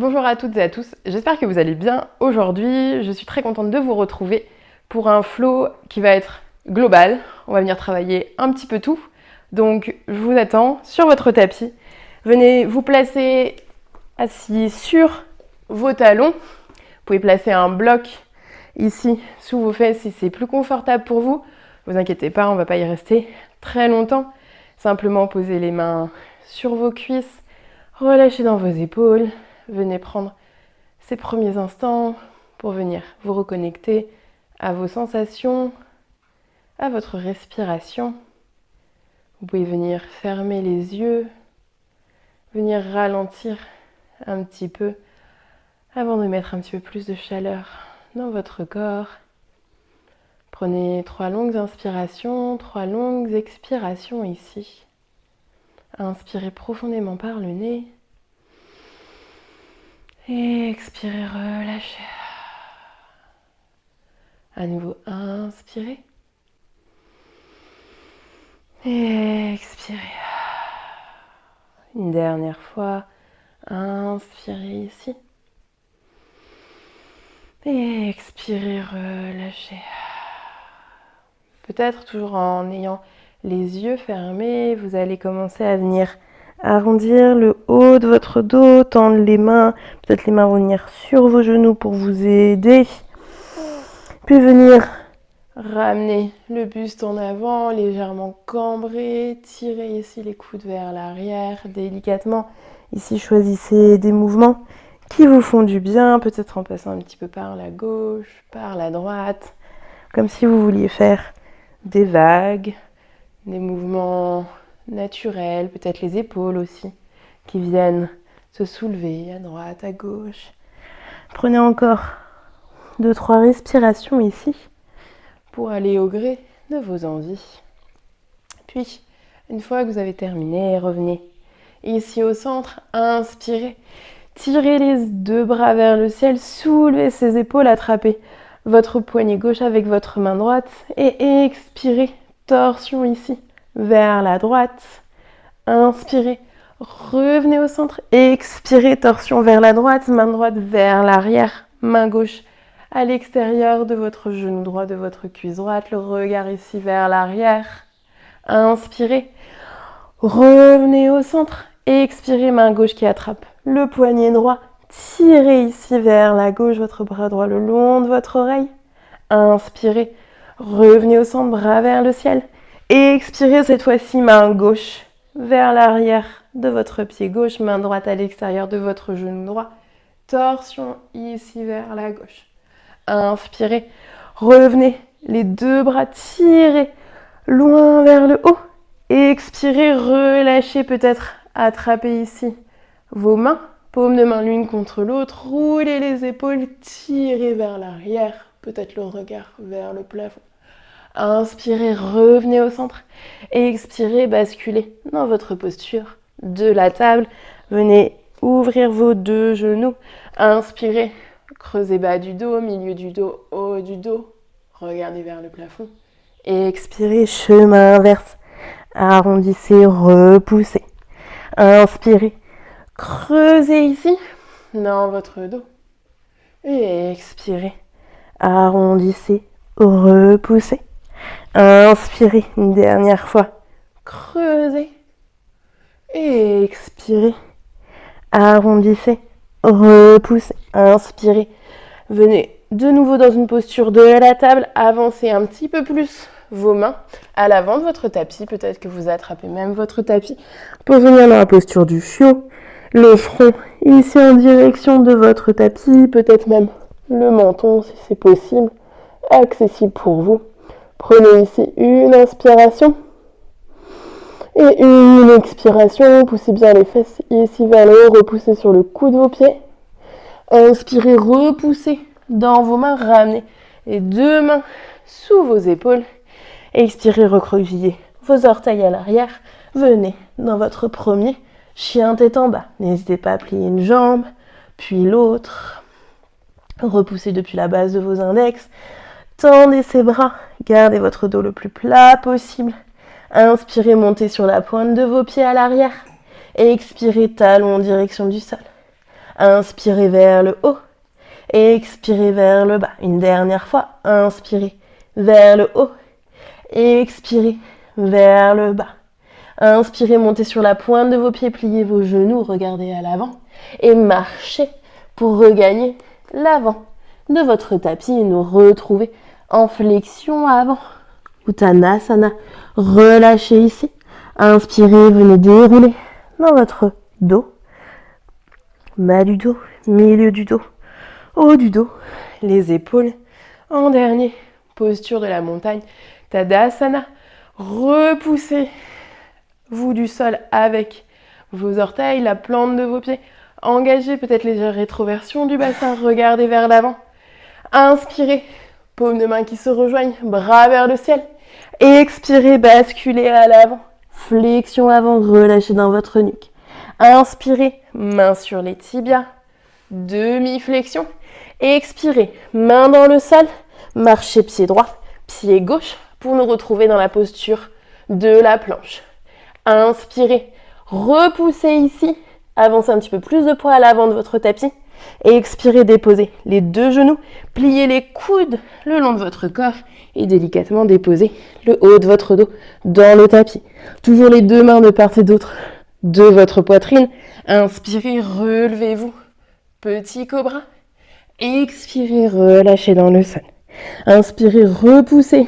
Bonjour à toutes et à tous, j'espère que vous allez bien aujourd'hui. Je suis très contente de vous retrouver pour un flow qui va être global. On va venir travailler un petit peu tout. Donc je vous attends sur votre tapis. Venez vous placer assis sur vos talons. Vous pouvez placer un bloc ici sous vos fesses si c'est plus confortable pour vous. Ne vous inquiétez pas, on ne va pas y rester très longtemps. Simplement posez les mains sur vos cuisses, relâchez dans vos épaules. Venez prendre ces premiers instants pour venir vous reconnecter à vos sensations, à votre respiration. Vous pouvez venir fermer les yeux, venir ralentir un petit peu avant de mettre un petit peu plus de chaleur dans votre corps. Prenez 3 longues inspirations, 3 longues expirations ici. Inspirez profondément par le nez. Et expirez, relâchez. À nouveau, inspirez. Et expirez. Une dernière fois, inspirez ici. Et expirez, relâchez. Peut-être toujours en ayant les yeux fermés, vous allez commencer à venir arrondir le haut de votre dos, tendre les mains. Peut-être les mains vont venir sur vos genoux pour vous aider. Puis venir ramener le buste en avant, légèrement cambré. Tirez ici les coudes vers l'arrière, délicatement. Ici, choisissez des mouvements qui vous font du bien. Peut-être en passant un petit peu par la gauche, par la droite. Comme si vous vouliez faire des vagues, des mouvements naturels, peut-être les épaules aussi, qui viennent se soulever à droite, à gauche. Prenez encore 2-3 respirations ici pour aller au gré de vos envies. Puis, une fois que vous avez terminé, revenez ici au centre, inspirez, tirez les 2 bras vers le ciel, soulevez ses épaules, attrapez votre poignet gauche avec votre main droite et expirez, torsion ici vers la droite. Inspirez, revenez au centre, expirez, torsion vers la droite, main droite vers l'arrière, main gauche à l'extérieur de votre genou droit, de votre cuisse droite, le regard ici vers l'arrière. Inspirez, revenez au centre, expirez, main gauche qui attrape le poignet droit, tirez ici vers la gauche, votre bras droit le long de votre oreille. Inspirez, revenez au centre, bras vers le ciel. Expirez cette fois-ci, main gauche vers l'arrière de votre pied gauche, main droite à l'extérieur de votre genou droit. Torsion ici vers la gauche. Inspirez, revenez, les 2 bras tirés loin vers le haut. Expirez, relâchez peut-être, attrapez ici vos mains, paumes de main l'une contre l'autre, roulez les épaules, tirez vers l'arrière, peut-être le regard vers le plafond. Inspirez, revenez au centre. Expirez, basculez dans votre posture de la table. Venez ouvrir vos 2 genoux. Inspirez, creusez bas du dos, milieu du dos, haut du dos. Regardez vers le plafond. Expirez, chemin inverse. Arrondissez, repoussez. Inspirez, creusez ici dans votre dos. Et expirez, arrondissez, repoussez. Inspirez une dernière fois, creusez et expirez, arrondissez, repoussez, inspirez. Venez de nouveau dans une posture de la table, avancez un petit peu plus vos mains à l'avant de votre tapis, peut-être que vous attrapez même votre tapis pour venir dans la posture du chiot, le front ici en direction de votre tapis, peut-être même le menton si c'est possible, accessible pour vous. Prenez ici une inspiration et une expiration. Poussez bien les fesses ici vers le haut. Repoussez sur le cou de vos pieds. Inspirez, repoussez dans vos mains. Ramenez les 2 mains sous vos épaules. Expirez, recroquevillez vos orteils à l'arrière. Venez dans votre premier chien tête en bas. N'hésitez pas à plier une jambe, puis l'autre. Repoussez depuis la base de vos index. Tendez ses bras, gardez votre dos le plus plat possible. Inspirez, montez sur la pointe de vos pieds à l'arrière. Expirez, talons en direction du sol. Inspirez vers le haut. Expirez vers le bas. Une dernière fois. Inspirez vers le haut. Expirez vers le bas. Inspirez, montez sur la pointe de vos pieds, pliez vos genoux, regardez à l'avant et marchez pour regagner l'avant de votre tapis et nous retrouver en flexion avant. Uttanasana, relâchez ici. Inspirez, venez dérouler dans votre dos. Bas du dos, milieu du dos, haut du dos, les épaules. En dernier, posture de la montagne, Tadasana. Repoussez-vous du sol avec vos orteils, la plante de vos pieds. Engagez peut-être légère rétroversion du bassin, regardez vers l'avant. Inspirez, paumes de main qui se rejoignent, bras vers le ciel. Expirez, basculez à l'avant. Flexion avant, relâchez dans votre nuque. Inspirez, main sur les tibias, demi-flexion. Expirez, main dans le sol, marchez pied droit, pied gauche pour nous retrouver dans la posture de la planche. Inspirez, repoussez ici, avancez un petit peu plus de poids à l'avant de votre tapis. Et expirez, déposez les deux genoux, pliez les coudes le long de votre corps et délicatement déposez le haut de votre dos dans le tapis. Toujours les deux mains de part et d'autre de votre poitrine. Inspirez, relevez-vous, petit cobra. Expirez, relâchez dans le sol. Inspirez, repoussez,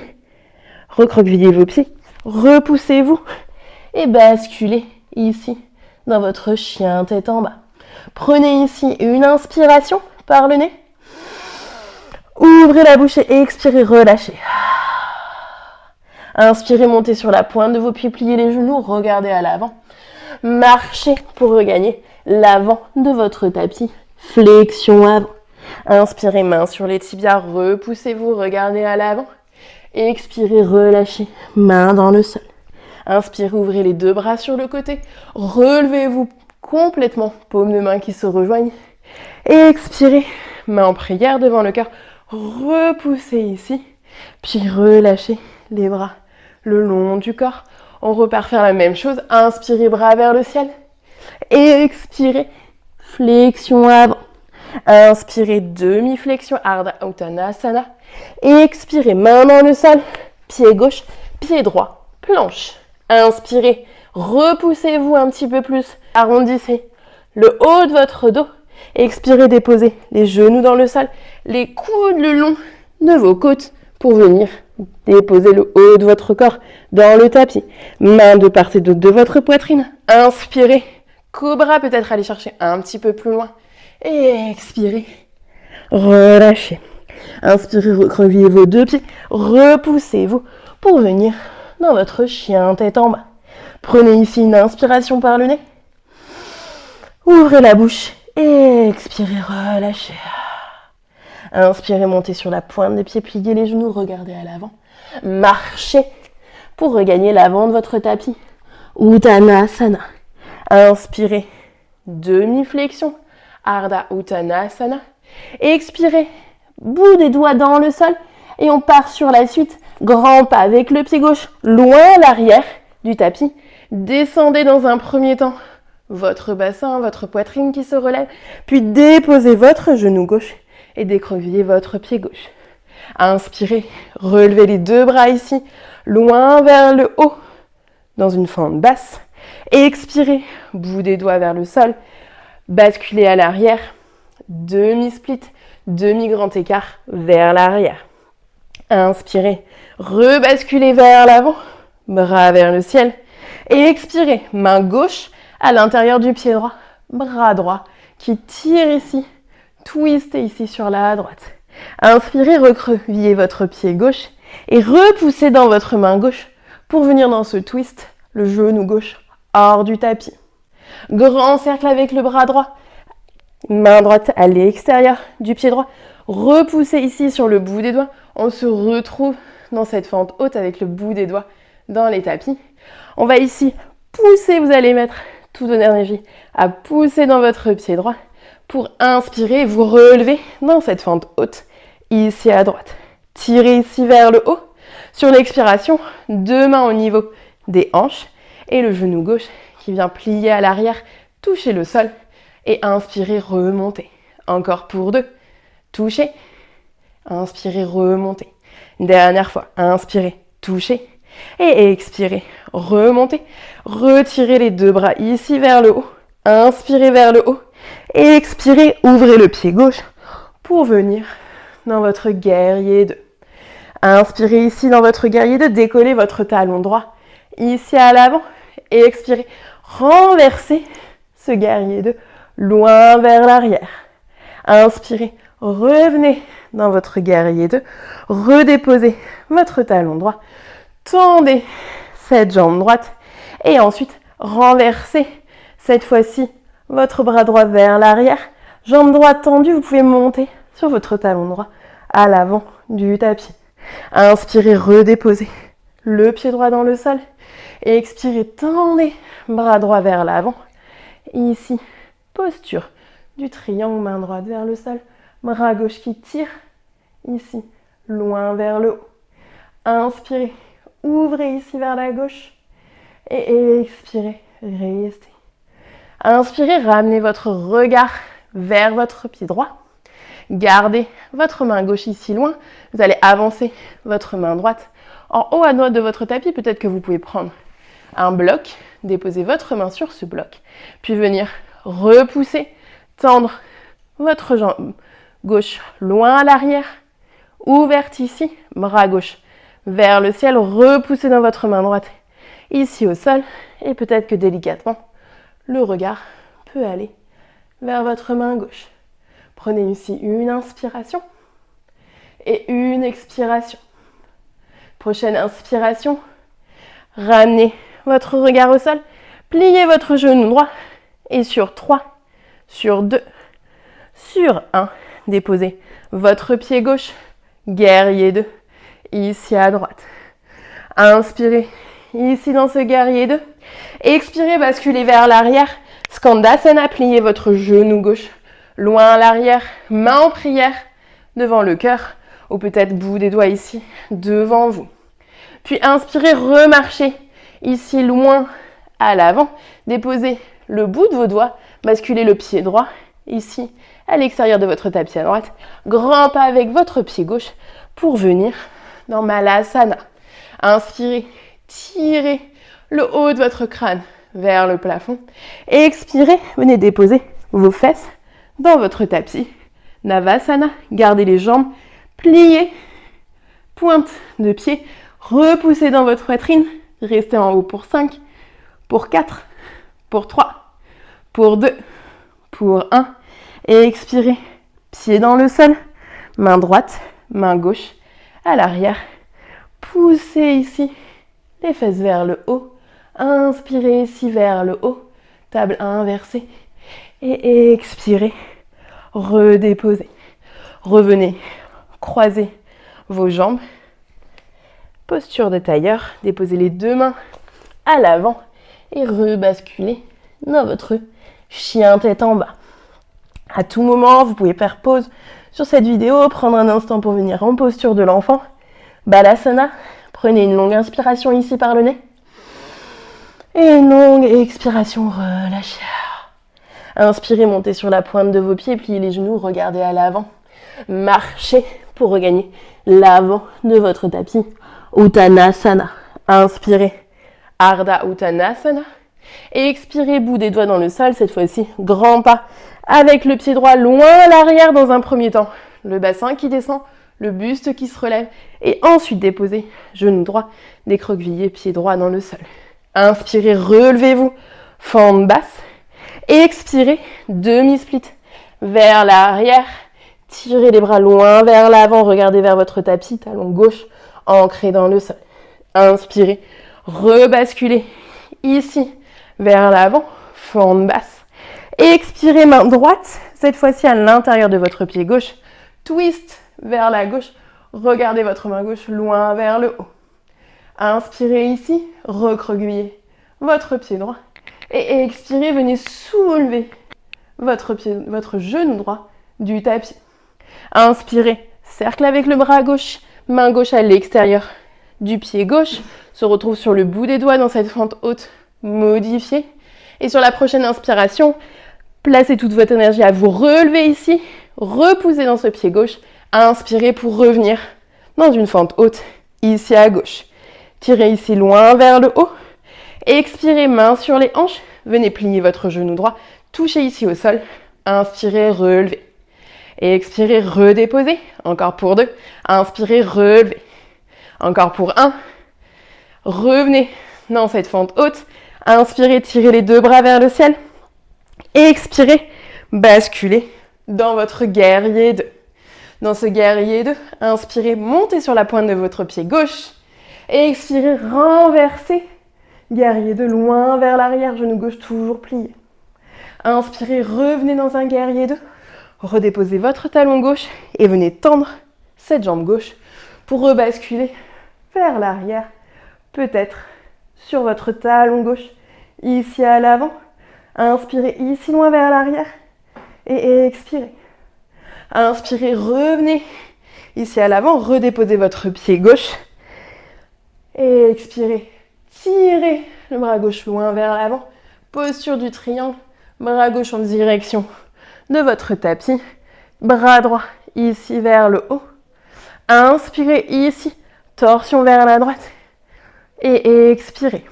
recroquevillez vos pieds, repoussez-vous et basculez ici dans votre chien tête en bas. Prenez ici une inspiration par le nez. Ouvrez la bouche et expirez, relâchez. Inspirez, montez sur la pointe de vos pieds, pliez les genoux, regardez à l'avant. Marchez pour regagner l'avant de votre tapis. Flexion avant. Inspirez, main sur les tibias, repoussez-vous, regardez à l'avant. Expirez, relâchez, main dans le sol. Inspirez, ouvrez les deux bras sur le côté. Relevez-vous complètement, paumes de main qui se rejoignent. Expirez, main en prière devant le cœur. Repoussez ici, puis relâchez les bras le long du corps. On repart faire la même chose. Inspirez, bras vers le ciel. Expirez, flexion avant. Inspirez, demi-flexion, Ardha Uttanasana. Expirez, main dans le sol, pied gauche, pied droit, planche. Inspirez, repoussez-vous un petit peu plus, arrondissez le haut de votre dos. Expirez, déposez les genoux dans le sol, les coudes le long de vos côtes pour venir déposer le haut de votre corps dans le tapis. Main de part et d'autre de votre poitrine. Inspirez, cobra, peut-être aller chercher un petit peu plus loin. Et expirez, relâchez. Inspirez, recroquevillez vos deux pieds, repoussez-vous pour venir dans votre chien tête en bas. Prenez ici une inspiration par le nez. Ouvrez la bouche et expirez, relâchez. Inspirez, montez sur la pointe des pieds, pliez les genoux, regardez à l'avant. Marchez pour regagner l'avant de votre tapis. Uttanasana. Inspirez, demi-flexion, Ardha Uttanasana. Expirez, bout des doigts dans le sol et on part sur la suite. Grand pas avec le pied gauche, loin à l'arrière du tapis. Descendez dans un premier temps votre bassin, votre poitrine qui se relève, puis déposez votre genou gauche et décroquevillez votre pied gauche. Inspirez, relevez les deux bras ici, loin vers le haut, dans une fente basse. Expirez, bout des doigts vers le sol, basculez à l'arrière, demi-split, demi-grand écart vers l'arrière. Inspirez, rebasculez vers l'avant, bras vers le ciel. Et expirez, main gauche à l'intérieur du pied droit, bras droit qui tire ici, twistez ici sur la droite. Inspirez, recroquevillez votre pied gauche et repoussez dans votre main gauche pour venir dans ce twist, le genou gauche hors du tapis. Grand cercle avec le bras droit, main droite à l'extérieur du pied droit. Repoussez ici sur le bout des doigts. On se retrouve dans cette fente haute avec le bout des doigts dans les tapis. On va ici pousser, vous allez mettre toute votre énergie à pousser dans votre pied droit pour inspirer, vous relever dans cette fente haute ici à droite. Tirez ici vers le haut. Sur l'expiration, deux mains au niveau des hanches et le genou gauche qui vient plier à l'arrière, toucher le sol Et inspirez, remontez. Encore pour 2. Touchez. Inspirez, remontez. Dernière fois. Inspirez, touchez. Et expirez, remontez. Retirez les 2 bras ici vers le haut. Inspirez vers le haut. Et expirez, ouvrez le pied gauche pour venir dans votre guerrier 2. Inspirez ici dans votre guerrier 2, décollez votre talon droit ici à l'avant. Et expirez, renversez ce guerrier 2 loin vers l'arrière. Inspirez, revenez dans votre guerrier 2, redéposez votre talon droit, tendez cette jambe droite et ensuite renversez cette fois-ci votre bras droit vers l'arrière, jambe droite tendue, vous pouvez monter sur votre talon droit à l'avant du tapis. Inspirez, redéposez le pied droit dans le sol et expirez, tendez bras droit vers l'avant. Ici, posture du triangle, main droite vers le sol, bras gauche qui tire, ici, loin vers le haut. Inspirez, ouvrez ici vers la gauche et expirez, restez. Inspirez, ramenez votre regard vers votre pied droit. Gardez votre main gauche ici loin. Vous allez avancer votre main droite en haut à droite de votre tapis. Peut-être que vous pouvez prendre un bloc, déposer votre main sur ce bloc, puis venir repousser, tendre votre jambe gauche loin à l'arrière, ouverte ici, bras gauche vers le ciel, repoussez dans votre main droite ici au sol, et peut-être que délicatement, le regard peut aller vers votre main gauche. Prenez ici une inspiration et une expiration. Prochaine inspiration, ramenez votre regard au sol, pliez votre genou droit et sur 3, sur 2, sur 1, déposez votre pied gauche, guerrier 2, ici à droite. Inspirez ici dans ce guerrier 2. Expirez, basculez vers l'arrière. Skandasana, pliez votre genou gauche loin à l'arrière, main en prière devant le cœur ou peut-être bout des doigts ici devant vous. Puis inspirez, remarchez ici loin à l'avant. Déposez le bout de vos doigts, basculez le pied droit ici à l'extérieur de votre tapis à droite. Grand pas avec votre pied gauche pour venir dans Malasana. Inspirez, tirez le haut de votre crâne vers le plafond. Et expirez, venez déposer vos fesses dans votre tapis. Navasana, gardez les jambes pliées, pointe de pied, repoussez dans votre poitrine, restez en haut pour 5, pour 4, pour 3, pour 2, pour 1. Et expirez, pied dans le sol, main droite, main gauche à l'arrière. Poussez ici les fesses vers le haut. Inspirez ici vers le haut, table inversée. Et expirez, redéposez. Revenez, croisez vos jambes. Posture de tailleur, déposez les 2 mains à l'avant et rebasculez dans votre chien tête en bas. À tout moment, vous pouvez faire pause sur cette vidéo, prendre un instant pour venir en posture de l'enfant. Balasana, prenez une longue inspiration ici par le nez. Et une longue expiration, relâchez. Inspirez, montez sur la pointe de vos pieds, pliez les genoux, regardez à l'avant. Marchez pour regagner l'avant de votre tapis. Uttanasana. Inspirez, Ardha Uttanasana. Et expirez, bout des doigts dans le sol, cette fois-ci, grand pas avec le pied droit loin à l'arrière dans un premier temps. Le bassin qui descend, le buste qui se relève. Et ensuite déposez, genou droit, décroquevillé, pied droit dans le sol. Inspirez, relevez-vous, fente basse. Et expirez, demi-split vers l'arrière. Tirez les bras loin vers l'avant, regardez vers votre tapis, talon gauche ancré dans le sol. Inspirez, rebasculez ici vers l'avant, fente basse. Et expirez, main droite, cette fois-ci à l'intérieur de votre pied gauche. Twist vers la gauche, regardez votre main gauche loin vers le haut. Inspirez ici, recroquevillez votre pied droit. Et expirez, venez soulever votre genou droit du tapis. Inspirez, cercle avec le bras gauche, main gauche à l'extérieur du pied gauche. Se retrouve sur le bout des doigts dans cette fente haute modifiée. Et sur la prochaine inspiration, Placez toute votre énergie à vous relever ici. Repoussez dans ce pied gauche. Inspirez pour revenir dans une fente haute, ici à gauche. Tirez ici loin vers le haut. Expirez, main sur les hanches. Venez plier votre genou droit. Touchez ici au sol. Inspirez, relevez. Expirez, redéposez. Encore pour 2. Inspirez, relevez. Encore pour 1. Revenez dans cette fente haute. Inspirez, tirez les 2 bras vers le ciel. Expirez, basculez dans votre guerrier 2. Dans ce guerrier 2, inspirez, montez sur la pointe de votre pied gauche. Expirez, renversez. Guerrier 2, loin vers l'arrière, genou gauche toujours plié. Inspirez, revenez dans un guerrier 2. Redéposez votre talon gauche et venez tendre cette jambe gauche pour rebasculer vers l'arrière. Peut-être sur votre talon gauche, ici à l'avant. Inspirez ici loin vers l'arrière et expirez. Inspirez, revenez ici à l'avant, redéposez votre pied gauche. Et expirez, tirez le bras gauche loin vers l'avant. Posture du triangle, bras gauche en direction de votre tapis. Bras droit ici vers le haut. Inspirez ici, torsion vers la droite. Et expirez.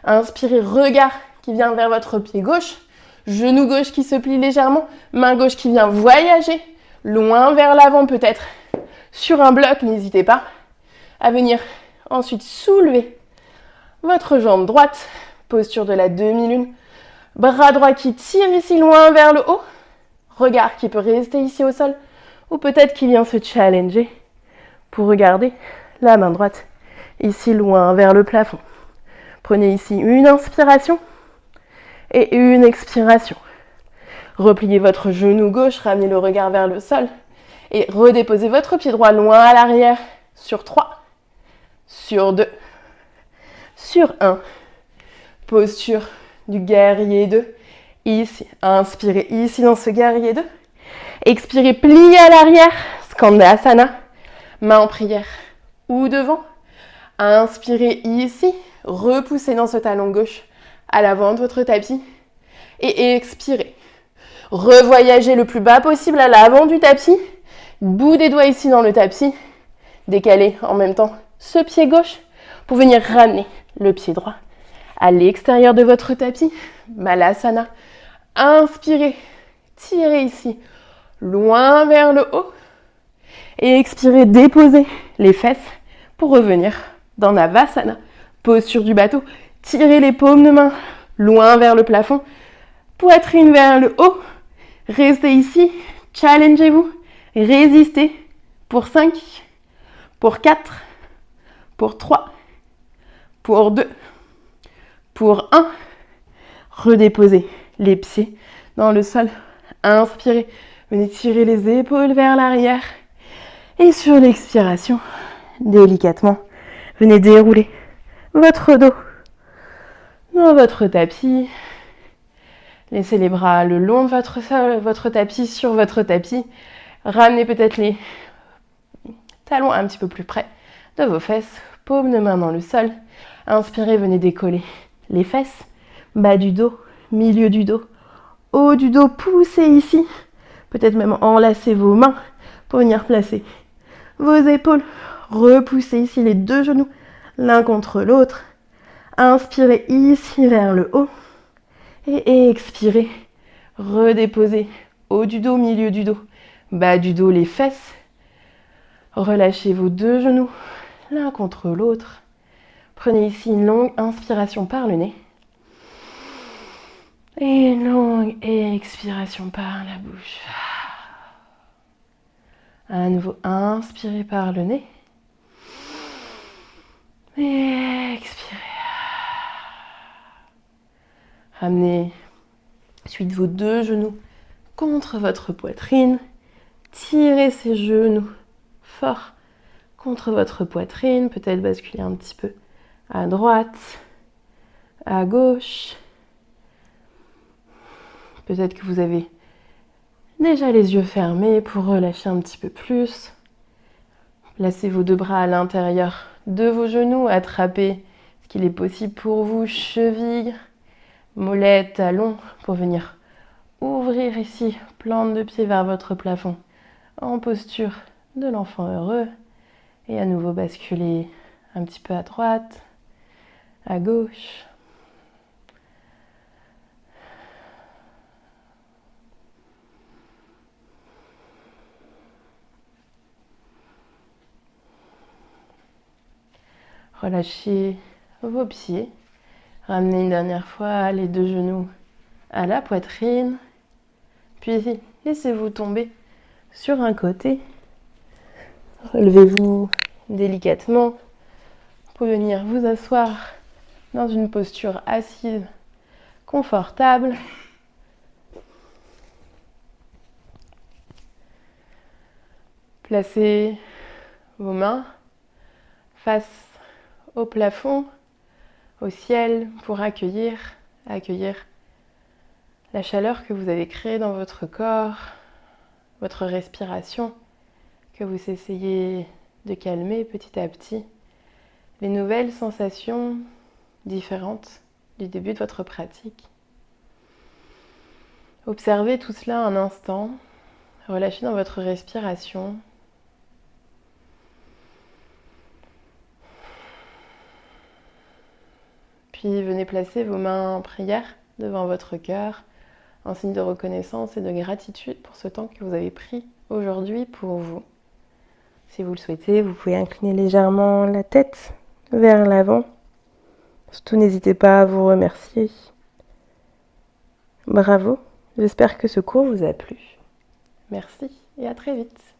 Inspirez, regard qui vient vers votre pied gauche. Genou gauche qui se plie légèrement. Main gauche qui vient voyager. Loin vers l'avant peut-être. Sur un bloc, n'hésitez pas à venir ensuite soulever votre jambe droite. Posture de la demi-lune. Bras droit qui tire ici loin vers le haut. Regard qui peut rester ici au sol. Ou peut-être qui vient se challenger pour regarder la main droite ici loin vers le plafond. Prenez ici une inspiration et une expiration. Repliez votre genou gauche, ramenez le regard vers le sol et redéposez votre pied droit loin à l'arrière sur 3, sur 2, sur 1. Posture du guerrier 2. Ici, inspirez ici dans ce guerrier 2. Expirez, pliez à l'arrière, Skandasana, main en prière ou devant. Inspirez ici, repoussez dans ce talon gauche à l'avant de votre tapis et expirez. Revoyagez le plus bas possible à l'avant du tapis, bout des doigts ici dans le tapis, décalez en même temps ce pied gauche pour venir ramener le pied droit à l'extérieur de votre tapis, Malasana. Inspirez, tirez ici, loin vers le haut et expirez, déposez les fesses pour revenir dans Navasana, posture du bateau. Tirez les paumes de main loin vers le plafond, poitrine vers le haut. Restez ici, challengez-vous, résistez pour 5, pour 4, pour 3, pour 2, pour 1. Redéposez les pieds dans le sol. Inspirez, venez tirer les épaules vers l'arrière. Et sur l'expiration, délicatement, venez dérouler votre dos dans votre tapis. Laissez les bras le long de votre tapis, sur votre tapis. Ramenez peut-être les talons un petit peu plus près de vos fesses. Paume de main dans le sol. Inspirez, venez décoller les fesses. Bas du dos, milieu du dos, haut du dos. Poussez ici. Peut-être même enlacez vos mains pour venir placer vos épaules. Repoussez ici les 2 genoux l'un contre l'autre. Inspirez ici vers le haut. Et expirez. Redéposez haut du dos, milieu du dos, bas du dos, les fesses. Relâchez vos 2 genoux l'un contre l'autre. Prenez ici une longue inspiration par le nez. Et une longue expiration par la bouche. À nouveau, inspirez par le nez. Et expirez. Ramenez ensuite vos 2 genoux contre votre poitrine. Tirez ces genoux fort contre votre poitrine. Peut-être basculer un petit peu à droite, à gauche. Peut-être que vous avez déjà les yeux fermés pour relâcher un petit peu plus. Placez vos 2 bras à l'intérieur de vos genoux. Attrapez ce qu'il est possible pour vous, chevilles, mollets, talons, pour venir ouvrir ici, plante de pied vers votre plafond, en posture de l'enfant heureux. Et à nouveau basculer un petit peu à droite, à gauche. Relâchez vos pieds. Ramenez une dernière fois les deux genoux à la poitrine. Puis laissez-vous tomber sur un côté. Relevez-vous délicatement. Vous pouvez venir vous asseoir dans une posture assise confortable. Placez vos mains face au plafond, au ciel, pour accueillir la chaleur que vous avez créée dans votre corps, votre respiration, que vous essayez de calmer petit à petit, les nouvelles sensations différentes du début de votre pratique. Observez tout cela un instant, relâchez dans votre respiration. Puis venez placer vos mains en prière devant votre cœur, en signe de reconnaissance et de gratitude pour ce temps que vous avez pris aujourd'hui pour vous. Si vous le souhaitez, vous pouvez incliner légèrement la tête vers l'avant. Surtout, n'hésitez pas à vous remercier. Bravo, j'espère que ce cours vous a plu. Merci et à très vite.